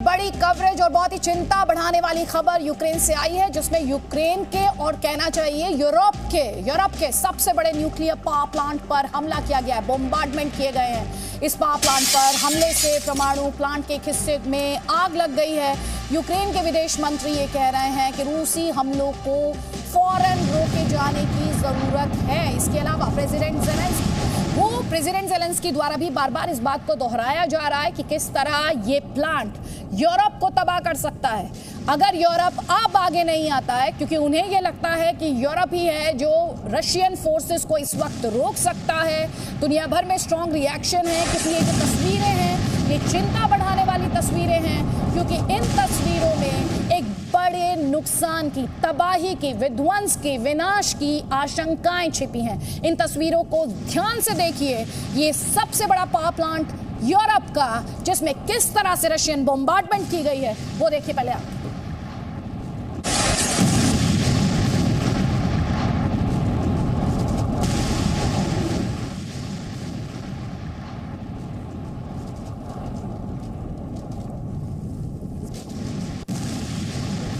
बड़ी कवरेज और बहुत ही चिंता बढ़ाने वाली खबर यूक्रेन से आई है, जिसमें यूक्रेन के और कहना चाहिए यूरोप के सबसे बड़े न्यूक्लियर पावर प्लांट पर हमला किया गया है, बॉम्बार्डमेंट किए गए हैं। इस पावर प्लांट पर हमले से परमाणु प्लांट के एक हिस्से में आग लग गई है। यूक्रेन के विदेश मंत्री ये कह रहे हैं कि रूसी हमलों को फौरन रोके जाने की जरूरत है। इसके अलावा प्रेसिडेंट ज़ेलेंस्की द्वारा भी बार बार इस बात को दोहराया जा रहा है कि किस तरह ये प्लांट यूरोप को तबाह कर सकता है अगर यूरोप अब आगे नहीं आता है, क्योंकि उन्हें ये लगता है कि यूरोप ही है जो रशियन फोर्सेस को इस वक्त रोक सकता है। दुनिया भर में स्ट्रॉन्ग रिएक्शन है, क्योंकि ये जो तस्वीरें हैं ये चिंता बढ़ाने वाली तस्वीरें हैं, क्योंकि इन तस्वीरों में एक बड़े नुकसान की, तबाही की, विध्वंस की, विनाश की आशंकाएं छिपी हैं। इन तस्वीरों को ध्यान से देखिए। ये सबसे बड़ा पावर प्लांट यूरोप का, जिसमें किस तरह से रशियन बॉम्बार्डमेंट की गई है, वो देखिए पहले आप।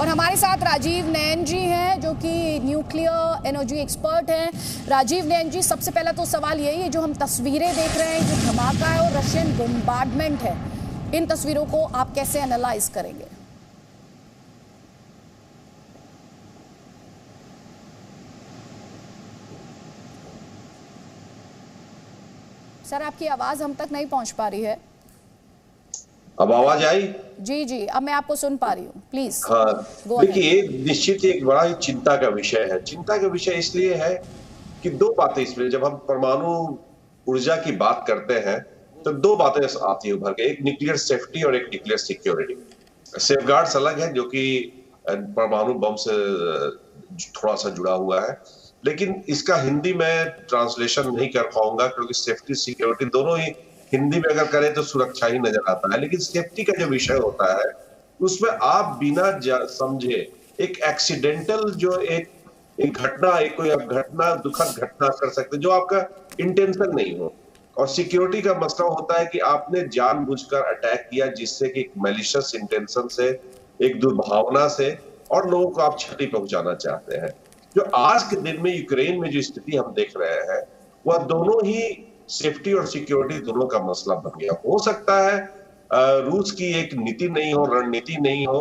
और हमारे साथ राजीव नयन जी हैं, जो कि न्यूक्लियर एनर्जी एक्सपर्ट हैं। राजीव नयन जी, सबसे पहला तो सवाल यही है, जो हम तस्वीरें देख रहे हैं, जो धमाका है और रशियन बॉम्बार्डमेंट है, इन तस्वीरों को आप कैसे एनालाइज करेंगे? सर, आपकी आवाज हम तक नहीं पहुंच पा रही है। अब आवाज आई? जी जी, अब मैं आपको सुन पा रही हूँ, प्लीज। हाँ, देखिए, निश्चित एक बड़ा ही चिंता का विषय है। चिंता का विषय इसलिए है कि दो बातें इसमें, जब हम परमाणु ऊर्जा की बात करते हैं तो दो बातें आती है उभर के, एक न्यूक्लियर सेफ्टी और एक न्यूक्लियर सिक्योरिटी। सेफगार्ड्स अलग है, जो कि परमाणु बम से थोड़ा सा जुड़ा हुआ है, लेकिन इसका हिंदी में ट्रांसलेशन नहीं कर पाऊंगा, क्योंकि सेफ्टी सिक्योरिटी दोनों ही हिंदी में अगर करें तो सुरक्षा ही नजर आता है। लेकिन सेफ्टी का जो विषय होता है, उसमें आप बिना समझे एक एक्सीडेंटल जो एक घटना, कोई घटना, दुखद घटना कर सकते जो आपका इंटेंशन नहीं हो। और सिक्योरिटी का मसला होता है कि आपने जानबूझकर अटैक किया, जिससे कि मैलिशियस इंटेंशन से, एक दुर्भावना से, और लोगों को आप क्षति पहुंचाना चाहते हैं। जो आज के दिन में यूक्रेन में जो स्थिति हम देख रहे हैं, वह दोनों ही सेफ्टी और सिक्योरिटी दोनों का मसला बन गया। हो सकता है रूस की एक नीति नहीं हो, रणनीति नहीं हो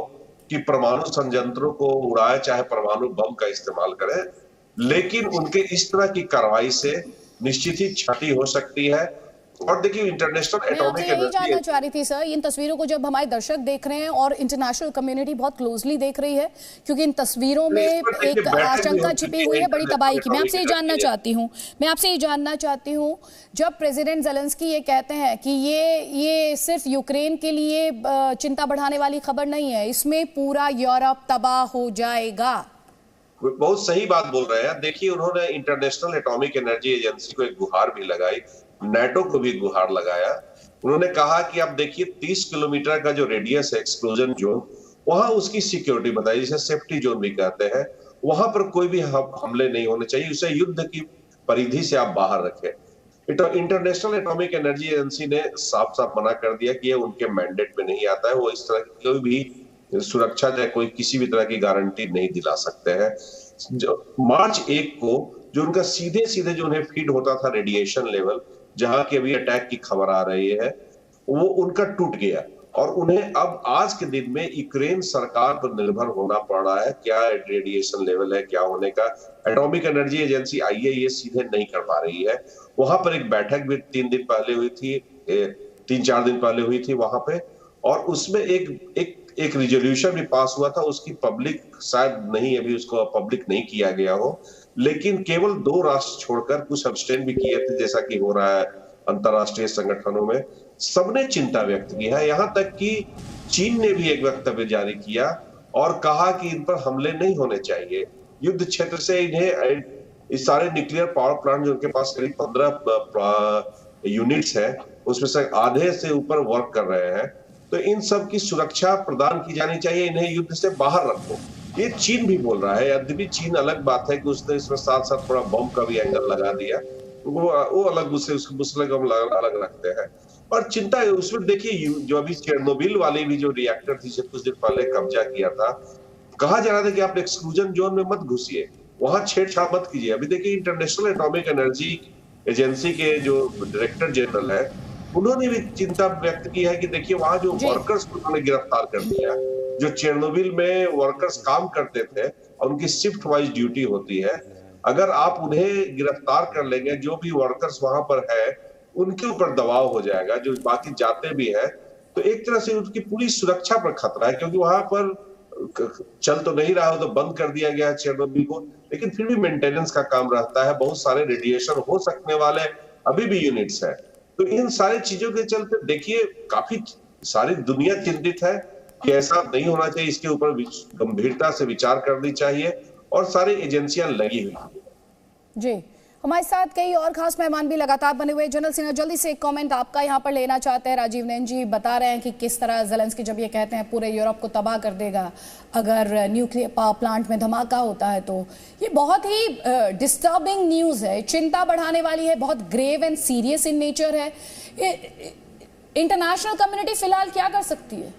कि परमाणु संयंत्रों को उड़ाए, चाहे परमाणु बम का इस्तेमाल करे, लेकिन उनके इस तरह की कार्रवाई से निश्चित ही क्षति हो सकती है। और देखिए, इंटरनेशनल एटॉमिक एनर्जी, यही जानना चाह रही थी सर, इन तस्वीरों को जब हमारे दर्शक देख रहे हैं और इंटरनेशनल कम्युनिटी बहुत क्लोजली देख रही है, क्योंकि इन तस्वीरों में एक आशंका छिपी हुई है बड़ी तबाही की। मैं आपसे ये जानना चाहती हूँ, जब प्रेसिडेंट ज़ेलेंस्की ये कहते हैं कि ये सिर्फ यूक्रेन के लिए चिंता बढ़ाने वाली खबर नहीं है, इसमें पूरा यूरोप तबाह हो जाएगा, बहुत सही बात बोल रहे हैं। देखिए, उन्होंने इंटरनेशनल एटॉमिक एनर्जी एजेंसी को एक गुहार भी लगाई, नेटो को भी गुहार लगाया। उन्होंने कहा कि आप देखिए, 30 किलोमीटर का जो रेडियस है एक्सप्लोजन जोन, वहां उसकी सिक्योरिटी बताई, जिसे सेफ्टी जोन भी कहते हैं। वहां पर कोई भी हमले नहीं होने चाहिए, उसे युद्ध की परिधि से आप बाहर रखें। इंटरनेशनल एटॉमिक एनर्जी एजेंसी ने साफ साफ मना कर दिया कि ये उनके मैंडेट में नहीं आता है। वो इस तरह की कोई भी सुरक्षा या कोई किसी भी तरह की गारंटी नहीं दिला सकते हैं। मार्च 1 को जो उनका सीधे जो उन्हें फीड होता था रेडिएशन लेवल, जहां की अभी अटैक की खबर आ रही है, वो उनका टूट गया, और उन्हें अब आज के दिन में यूक्रेन सरकार पर निर्भर होना पड़ रहा है क्या रेडिएशन लेवल है, क्या होने का। एटॉमिक एनर्जी एजेंसी IAEA सीधे नहीं कर पा रही है। वहां पर एक बैठक भी 3-4 दिन पहले हुई थी वहां पे, और उसमें एक रिजोल्यूशन भी पास हुआ था। उसकी पब्लिक शायद नहीं, अभी उसको पब्लिक नहीं किया गया हो, लेकिन केवल 2 राष्ट्र छोड़कर कुछ अब्सटेन भी किए थे, जैसा कि हो रहा है अंतरराष्ट्रीय संगठनों में। सबने चिंता व्यक्त की है, यहां तक कि चीन ने भी एक वक्तव्य जारी किया और कहा कि इन पर हमले नहीं होने चाहिए। युद्ध क्षेत्र से इन्हें, इस सारे न्यूक्लियर पावर प्लांट जो उनके पास करीब 15 यूनिट्स है, उसमें से आधे से ऊपर वर्क कर रहे हैं, तो इन सब की सुरक्षा प्रदान की जानी चाहिए, इन्हें युद्ध से बाहर रखो। ये चीन भी बोल रहा है। यद्यपि चीन, अलग बात है कि उसने इसमें साथ साथ थोड़ा बम का भी एंगल लगा दिया, वो अलग, उससे उसको मुस्लिम अलग रखते हैं। और चिंता है उसमें। देखिए जो अभी चेरनोबिल वाली भी जो रिएक्टर थी, कुछ दिन पहले कब्जा किया था, कहा जा रहा था कि आप एक्सक्लूजन जोन में मत घुसिए, वहां छेड़छाड़ मत कीजिए। अभी देखिए इंटरनेशनल एटॉमिक एनर्जी एजेंसी के जो डायरेक्टर जनरल है, उन्होंने भी चिंता व्यक्त की है कि देखिए वहां जो वर्कर्स को उन्होंने गिरफ्तार कर लिया, जो चेरनोबिल में वर्कर्स काम करते थे और उनकी शिफ्ट वाइज ड्यूटी होती है, अगर आप उन्हें गिरफ्तार कर लेंगे, जो भी वर्कर्स वहां पर है उनके ऊपर दबाव हो जाएगा, जो बाकी जाते भी है, तो एक तरह से उनकी पूरी सुरक्षा पर खतरा है। क्योंकि वहां पर चल तो नहीं रहा हो, तो बंद कर दिया गया है चेरनोबिल को, लेकिन फिर भी मेंटेनेंस का काम रहता है, बहुत सारे रेडिएशन हो सकने वाले अभी भी यूनिट्स है। तो इन सारी चीजों के चलते देखिए काफी सारी दुनिया चिंतित है कि ऐसा नहीं होना चाहिए, इसके ऊपर गंभीरता से विचार करनी चाहिए और सारी एजेंसियां लगी हुई हैं। जी, हमारे साथ कई और खास मेहमान भी लगातार बने हुए। जनरल सिन्हा, जल्दी से एक कमेंट आपका यहाँ पर लेना चाहते हैं। राजीव नयन जी बता रहे हैं कि किस तरह ज़ेलेंस्की जब ये कहते हैं पूरे यूरोप को तबाह कर देगा अगर न्यूक्लियर पावर प्लांट में धमाका होता है, तो ये बहुत ही डिस्टर्बिंग न्यूज़ है, चिंता बढ़ाने वाली है, बहुत grave and serious in nature है। इंटरनेशनल कम्युनिटी फिलहाल क्या कर सकती है?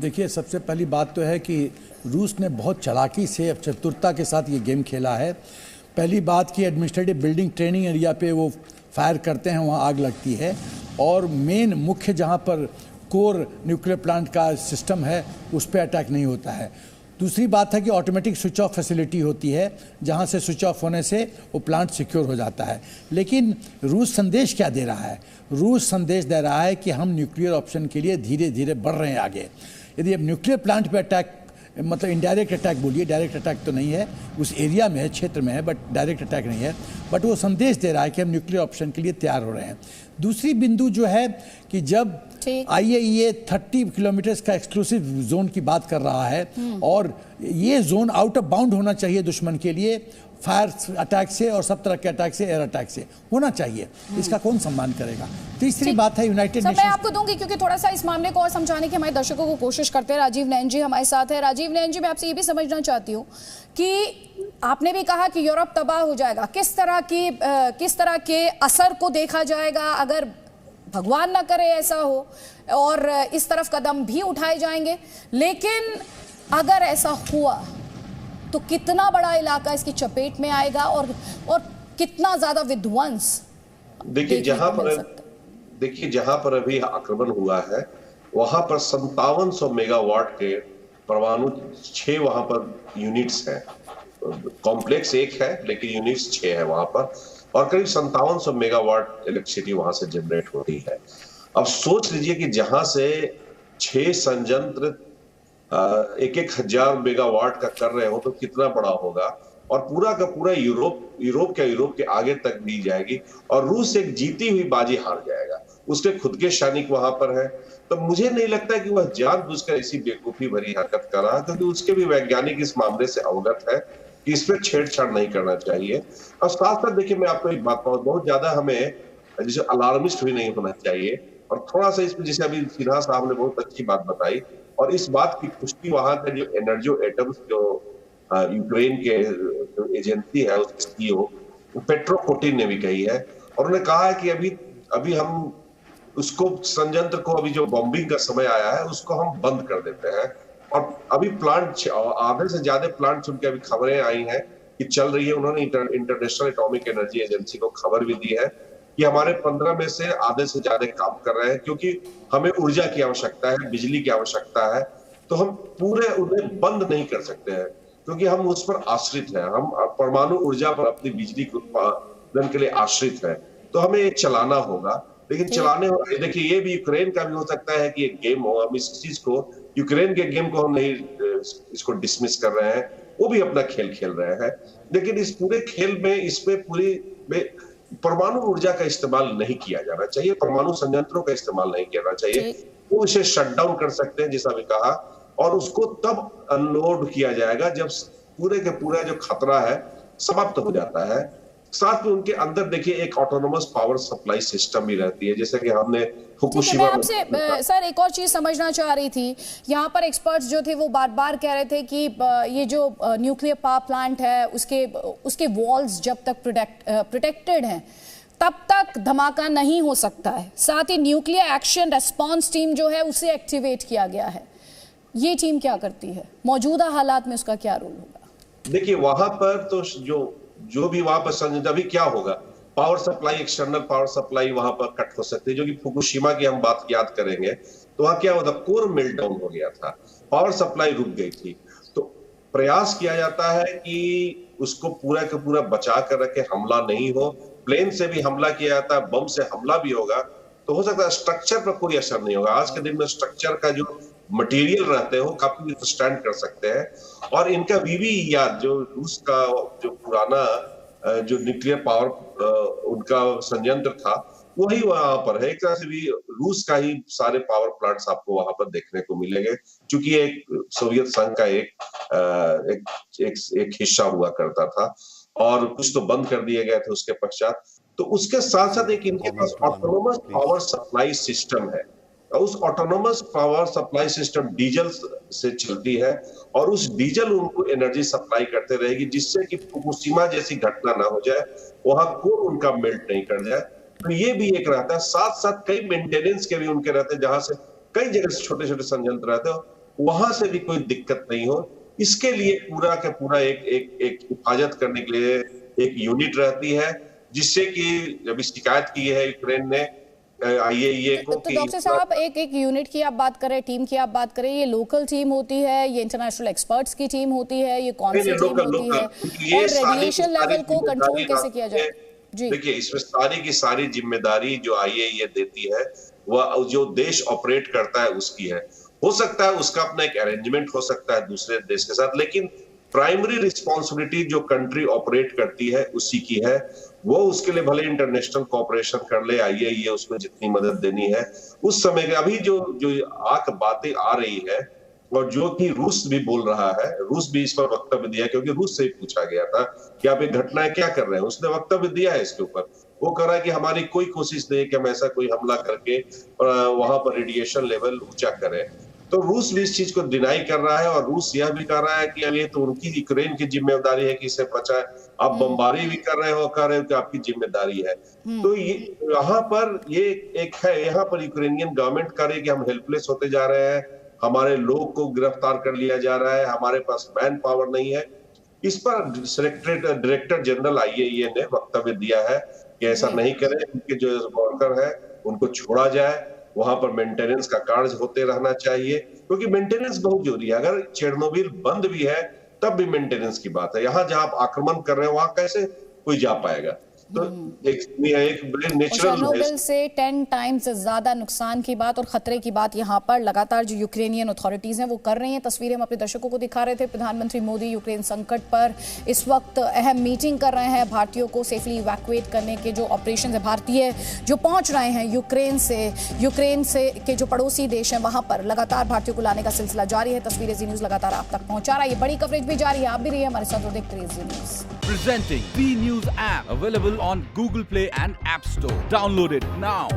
देखिए, सबसे पहली बात तो है कि रूस ने बहुत चालाकी से, चतुरता के साथ ये गेम खेला है। पहली बात कि एडमिनिस्ट्रेटिव बिल्डिंग ट्रेनिंग एरिया पे वो फायर करते हैं, वहाँ आग लगती है, और मेन मुख्य जहाँ पर कोर न्यूक्लियर प्लांट का सिस्टम है उस पर अटैक नहीं होता है। दूसरी बात है कि ऑटोमेटिक स्विच ऑफ फैसिलिटी होती है, जहाँ से स्विच ऑफ होने से वो प्लांट सिक्योर हो जाता है। लेकिन रूस संदेश क्या दे रहा है? रूस संदेश दे रहा है कि हम न्यूक्लियर ऑप्शन के लिए धीरे धीरे बढ़ रहे हैं आगे। यदि अब न्यूक्लियर प्लांट पे अटैक, मतलब इनडायरेक्ट अटैक बोलिए, डायरेक्ट अटैक तो नहीं है, उस एरिया में है, क्षेत्र में है, बट डायरेक्ट अटैक नहीं है, बट वो संदेश दे रहा है कि हम न्यूक्लियर ऑप्शन के लिए तैयार हो रहे हैं। दूसरी बिंदु जो है कि जब IAEA 30 किलोमीटर का एक्सक्लूसिव जोन की बात कर रहा है, और ये जोन आउट ऑफ बाउंड होना चाहिए दुश्मन के लिए, फायर अटैक से और सब तरह के अटैक से, एयर अटैक से होना चाहिए, इसका कौन सम्मान करेगा? तीसरी बात है यूनाइटेड नेशंस। मैं आपको दूंगी क्योंकि थोड़ा सा इस मामले को और समझाने की हमारे दर्शकों को कोशिश करते हैं। राजीव नयन जी हमारे साथ है। राजीव नयन जी, मैं आपसे ये भी समझना चाहती हूँ कि आपने भी कहा कि यूरोप तबाह हो जाएगा, किस तरह के असर को देखा जाएगा अगर भगवान ना करे ऐसा हो, और इस तरफ कदम भी उठाए जाएंगे, लेकिन अगर ऐसा हुआ तो कितना बड़ा इलाका इसकी चपेट में आएगा और कितना ज्यादा विध्वंस? देखिए जहां पर अभी आक्रमण हुआ है वहां पर 5700 मेगावाट के परमाणु 6 वहां पर यूनिट्स हैं। कॉम्प्लेक्स एक है लेकिन यूनिट्स 6 है वहां पर, और करीब 5700 मेगावाट इलेक्ट्रिसिटी वहां से जनरेट होती है। अब सोच लीजिए कि जहां से 6 संयंत्र 1,000 मेगावाट का कर रहे हो तो कितना बड़ा होगा, और पूरा का पूरा यूरोप के आगे तक दी जाएगी, और रूस एक जीती हुई बाजी हार जाएगा। उसके खुद के सैनिक वहां पर है, तो मुझे नहीं लगता कि वह जानबूझकर ऐसी बेवकूफी भरी हरकत कर रहा है, क्योंकि उसके भी वैज्ञानिक इस मामले से अवगत है कि इस पर छेड़छाड़ नहीं करना चाहिए। और साथ साथ देखिए, मैं आपको एक बात कहूँ, बहुत ज्यादा हमें जैसे अलार्मिस्ट भी नहीं होना चाहिए, और थोड़ा सा इसमें जैसे अभी सिन्हा साहब ने बहुत अच्छी बात बताई, और इस बात की पुष्टि वहां का जो एनर्जो एटम्स जो यूक्रेन के एजेंसी है उसके सीईओ पेट्रो कोटिन ने भी कही है, और उन्होंने कहा है कि अभी हम उसको संयंत्र को, अभी जो बॉम्बिंग का समय आया है उसको हम बंद कर देते हैं। और अभी प्लांट आधे से ज्यादा प्लांट उनके अभी खबरें आई हैं कि चल रही है। उन्होंने इंटरनेशनल एटॉमिक एनर्जी एजेंसी को खबर भी दी है कि हमारे 15 में से आधे से ज्यादा काम कर रहे हैं, क्योंकि हमें ऊर्जा की आवश्यकता है, बिजली की आवश्यकता है, तो हम पूरे उन्हें बंद नहीं कर सकते हैं, क्योंकि हम उस पर आश्रित हैं। हम परमाणु ऊर्जा पर अपनी बिजली के उत्पादन के लिए आश्रित हैं, तो हमें ये चलाना होगा। लेकिन चलाने, देखिए ये भी यूक्रेन का भी हो सकता है कि एक गेम हो, हम इस चीज को, यूक्रेन के गेम को हम नहीं इसको डिसमिस कर रहे हैं, वो भी अपना खेल खेल रहे हैं, लेकिन इस पूरे खेल में इसमें पूरी परमाणु ऊर्जा का इस्तेमाल नहीं किया जाना चाहिए, परमाणु संयंत्रों का इस्तेमाल नहीं करना चाहिए। वो इसे शट डाउन कर सकते हैं जैसा भी कहा, और उसको तब अनलोड किया जाएगा जब पूरे के पूरा जो खतरा है समाप्त हो जाता है। साथ में उनके अंदर देखिए एक ऑटोनोमस पावर सप्लाई सिस्टम भी रहती है, जैसे कि हमने फुकुशिमा में। आपसे सर एक और चीज समझना चाह रही थी, यहाँ पर एक्सपर्ट्स जो थे वो बार बार कह रहे थे कि ये जो न्यूक्लियर पावर प्लांट है उसके वॉल्स जब तक प्रोटेक्टेड हैं तब तक धमाका नहीं हो सकता है। साथ ही न्यूक्लियर एक्शन रेस्पॉन्स टीम जो है उसे एक्टिवेट किया गया है। ये टीम क्या करती है, मौजूदा हालात में उसका क्या रोल होगा? देखिए वहां पर तो जो भी वहां पर अभी क्या होगा, power supply, external power supply वहां पर कट हो सकती है, जो कि फुकुशिमा की हम बात याद करेंगे तो वहां क्या होता, कोर मेल्ट डाउन हो गया था, पावर सप्लाई रुक गई थी। तो प्रयास किया जाता है कि उसको पूरा का पूरा बचा कर रखे, हमला नहीं हो। प्लेन से भी हमला किया जाता है, बम से हमला भी होगा, तो हो सकता है स्ट्रक्चर पर कोई असर नहीं होगा। आज के दिन में स्ट्रक्चर का जो मटेरियल रहते हो काफी स्टैंड कर सकते हैं। और इनका याद जो रूस का जो पुराना जो न्यूक्लियर पावर उनका संयंत्र था वही वहां पर है। एक तरह से भी रूस का ही सारे पावर प्लांट्स आपको वहां पर देखने को मिलेंगे, क्योंकि एक सोवियत संघ का एक हिस्सा हुआ करता था और कुछ तो बंद कर दिए गए थे उसके पश्चात। तो उसके साथ साथ एक इनके पास ऑटोनोमस पावर सप्लाई सिस्टम है। उस autonomous power supply system diesel से चलती है और उस डीजल उनको एनर्जी सप्लाई करते रहेगी, जिससे कि फुकुशिमा जैसी घटना ना हो जाए, वहां कोर उनका मेल्ट नहीं कर जाए। तो ये भी एक रहता है। साथ साथ कई मेंटेनेंस के भी उनके रहते हैं, जहां से कई जगह से छोटे छोटे संयंत्र रहते हो, वहां से भी कोई दिक्कत नहीं हो, इसके लिए पूरा का पूरा एक हिफाजत करने के लिए एक यूनिट रहती है, जिससे कि अभी शिकायत की है यूक्रेन ने IAEA को। तो डॉक्टर साहब एक यूनिट की आप बात करें, टीम की आप बात करें, ये लोकल टीम होती है, ये इंटरनेशनल एक्सपर्ट्स की टीम होती है, ये कौन सी टीम होती है, और रेडिएशन लेवल को कंट्रोल कैसे किया जाए? देखिए इसमें सारी की सारी जिम्मेदारी जो IAEA देती है वह जो देश ऑपरेट करता है उसकी है। हो सकता है उसका अपना एक अरेंजमेंट हो सकता है दूसरे देश के साथ, लेकिन प्राइमरी रिस्पॉन्सिबिलिटी जो कंट्री ऑपरेट करती है उसी की है। वो उसके लिए भले इंटरनेशनल कोऑपरेशन कर ले, IAEA उसको जितनी मदद देनी है उस समय के। अभी जो बातें आ रही है और जो कि रूस भी बोल रहा है, रूस भी इस पर वक्तव्य दिया, क्योंकि रूस से ही पूछा गया था कि आप ये घटनाएं क्या कर रहे हैं, उसने वक्तव्य दिया है इसके ऊपर। वो कह रहा है कि हमारी कोई कोशिश नहीं है कि हम ऐसा कोई हमला करके वहां पर रेडिएशन लेवल ऊंचा करें। तो रूस भी इस चीज को डिनाई कर रहा है और रूस यह भी कह रहा है कि अब ये तो उनकी यूक्रेन की जिम्मेदारी है कि इसे बचाए। आप बमबारी भी कर रहे हो, कह रहे हो कि आपकी जिम्मेदारी है। तो ये यहाँ पर ये एक है, यहाँ पर यूक्रेनियन गवर्नमेंट कह रही है कि हम हेल्पलेस होते जा रहे हैं, हमारे लोग को गिरफ्तार कर लिया जा रहा है, हमारे पास मैन पावर नहीं है। इस पर डायरेक्टर जनरल IAEA ने वक्तव्य दिया है कि ऐसा नहीं करें, उनके जो वर्कर है उनको छोड़ा जाए, वहां पर मेंटेनेंस का कार्य होते रहना चाहिए, क्योंकि मेंटेनेंस बहुत जरूरी है। अगर चेरनोबिल बंद भी है तब भी मेंटेनेंस की बात है। यहाँ जहां आप आक्रमण कर रहे हैं वहां कैसे कोई जा पाएगा? तो एक नेचुरल चेरनोबिल से 10 टाइम्स ज्यादा नुकसान की बात और खतरे की बात यहाँ पर लगातार जो यूक्रेनियन अथॉरिटीज हैं वो कर रही हैं। तस्वीरें हम अपने दर्शकों को दिखा रहे थे। प्रधानमंत्री मोदी यूक्रेन संकट पर इस वक्त अहम मीटिंग कर रहे हैं। भारतीयों को सेफली इवैक्यूएट करने के जो ऑपरेशन है, भारतीय जो पहुंच रहे हैं यूक्रेन से के जो पड़ोसी देश हैं वहां पर लगातार भारतीयों को लाने का सिलसिला जारी है। तस्वीरें जी न्यूज लगातार आप तक पहुंचा रहा है। ये बड़ी कवरेज भी जारी है। आप भी रहिए हमारे साथ और देखते रहिए जी news. Presenting B News app, available on Google Play and App Store. Download it now.